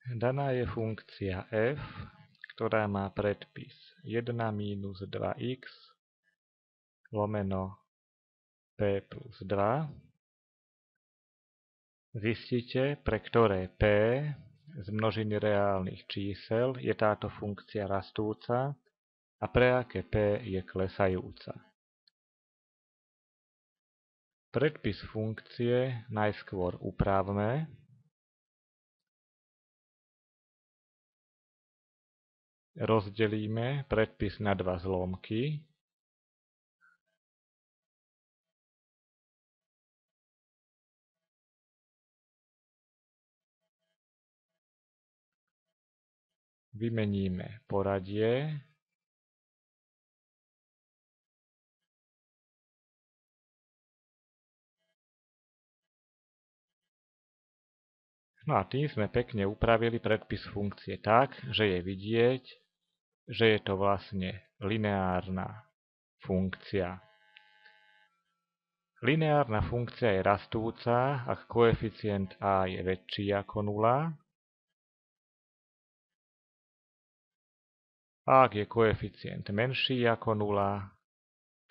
Daná je funkcia f, ktorá má predpis 1 minus 2x lomeno p plus 2. Zistite, pre ktoré p z množiny reálnych čísel je táto funkcia rastúca a pre aké p je klesajúca. Predpis funkcie najskôr upravme. Rozdelíme predpis na dva zlomky. Vymeníme poradie. No a tým sme pekne upravili predpis funkcie tak, že je vidieť, že je to vlastne lineárna funkcia. Lineárna funkcia je rastúca, ak koeficient a je väčší ako 0. A ak je koeficient menší ako 0,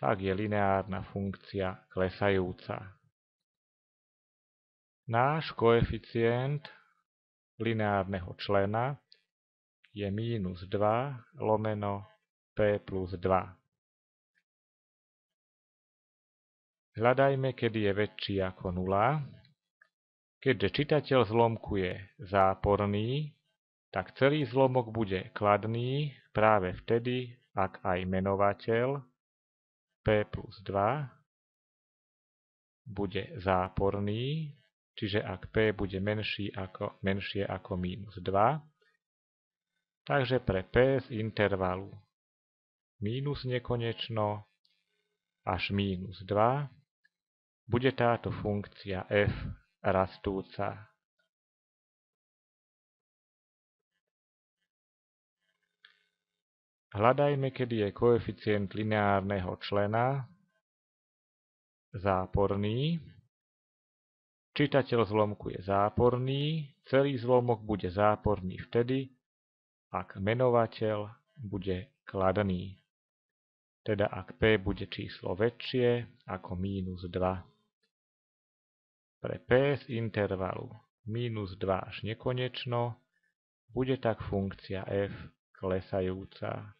tak je lineárna funkcia klesajúca. Náš koeficient lineárneho člena je minus 2 lomeno p plus 2. Hľadajme, kedy je väčší ako 0. Keďže čitateľ zlomku je záporný, tak celý zlomok bude kladný práve vtedy, ak aj menovateľ p plus 2 bude záporný, čiže ak p bude menšie ako minus 2. Takže pre p z intervalu minus nekonečno až minus 2 bude táto funkcia f rastúca. Hľadajme, kedy je koeficient lineárneho člena záporný. Čitateľ zlomku je záporný, celý zlomok bude záporný vtedy, ak menovateľ bude kladný. Teda ak p bude číslo väčšie ako minus 2. Pre p z intervalu minus 2 až nekonečno bude tak funkcia f klesajúca.